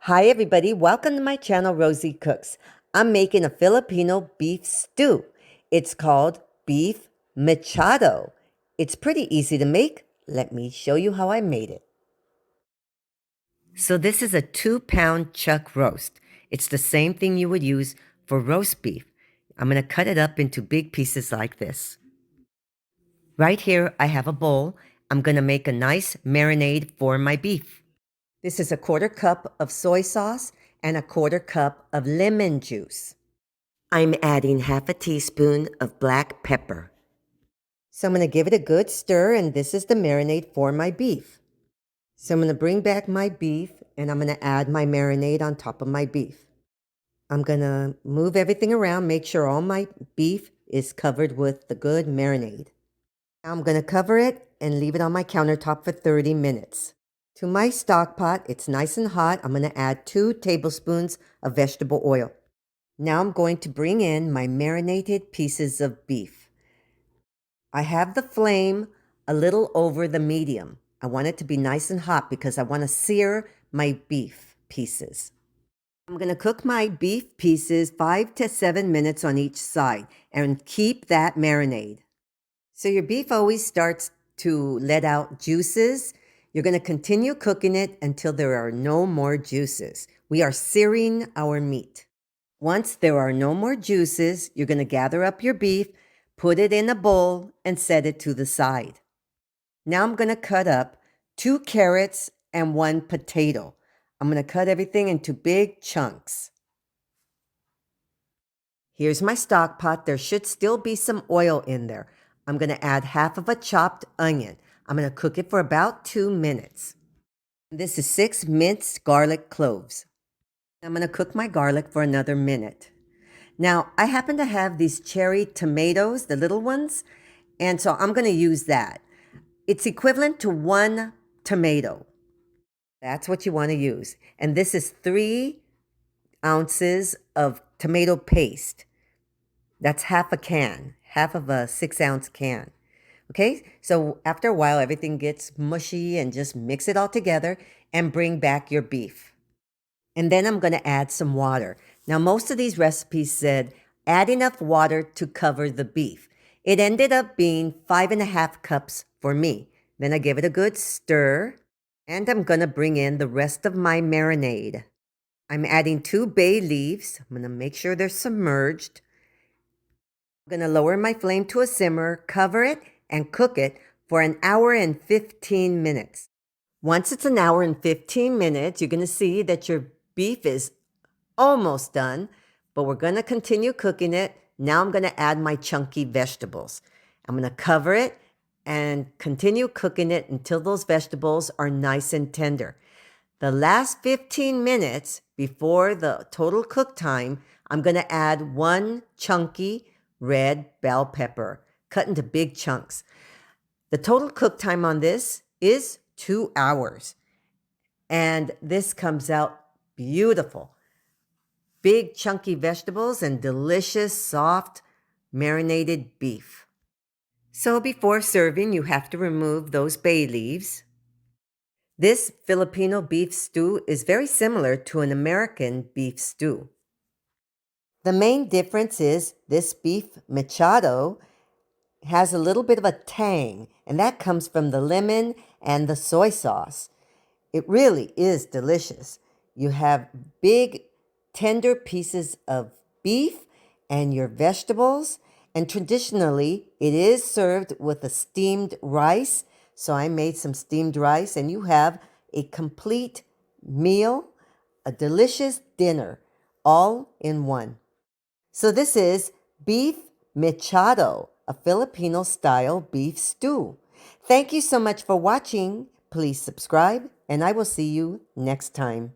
Hi everybody, welcome to my channel Rosie Cooks. I'm making a Filipino beef stew. It's called beef mechado. It's pretty easy to make. Let me show you how I made it. So this is a 2-pound chuck roast. It's the same thing you would use for roast beef. I'm going to cut it up into big pieces like this. Right here I have a bowl. I'm going to make a nice marinade for my beef. This is a 1/4 cup of soy sauce and a 1/4 cup of lemon juice. I'm adding 1/2 teaspoon of black pepper. So I'm going to give it a good stir, and this is the marinade for my beef. So I'm going to bring back my beef, and I'm going to add my marinade on top of my beef. I'm going to move everything around, make sure all my beef is covered with the good marinade. Now I'm going to cover it and leave it on my countertop for 30 minutes. To my stock pot, it's nice and hot. I'm going to add 2 tablespoons of vegetable oil. Now I'm going to bring in my marinated pieces of beef. I have the flame a little over the medium. I want it to be nice and hot because I want to sear my beef pieces. I'm going to cook my beef pieces 5 to 7 minutes on each side and keep that marinade. So your beef always starts to let out juices. You're going to continue cooking it until there are no more juices. We are searing our meat. Once there are no more juices, you're going to gather up your beef, put it in a bowl, and set it to the side. Now I'm going to cut up 2 carrots and 1 potato. I'm going to cut everything into big chunks. Here's my stock pot. There should still be some oil in there. I'm going to add 1/2 of a chopped onion. I'm going to cook it for about 2 minutes. This is 6 minced garlic cloves. I'm going to cook my garlic for another minute. Now, I happen to have these cherry tomatoes, the little ones, and so I'm going to use that. It's equivalent to 1 tomato. That's what you want to use. And this is 3 ounces of tomato paste. That's 1/2 a can, 1/2 of a 6-ounce can. Okay, so after a while, everything gets mushy and just mix it all together and bring back your beef. And then I'm going to add some water. Now, most of these recipes said add enough water to cover the beef. It ended up being 5.5 cups for me. Then I give it a good stir, and I'm going to bring in the rest of my marinade. I'm adding 2 bay leaves. I'm going to make sure they're submerged. I'm going to lower my flame to a simmer, cover it, and cook it for 1 hour and 15 minutes. Once it's 1 hour and 15 minutes, you're going to see that your beef is almost done, but we're going to continue cooking it. Now I'm going to add my chunky vegetables. I'm going to cover it and continue cooking it until those vegetables are nice and tender. The last 15 minutes before the total cook time, I'm going to add 1 chunky red bell pepper cut into big chunks. The total cook time on this is 2 hours. And this comes out beautiful. Big chunky vegetables and delicious, soft, marinated beef. So before serving, you have to remove those bay leaves. This Filipino beef stew is very similar to an American beef stew. The main difference is this beef mechado has a little bit of a tang, and that comes from the lemon and the soy sauce. It really is delicious. You have big, tender pieces of beef and your vegetables, and traditionally it is served with a steamed rice. So I made some steamed rice, and you have a complete meal, a delicious dinner, all in one. So this is beef mechado, a Filipino-style beef stew. Thank you so much for watching. Please subscribe, and I will see you next time.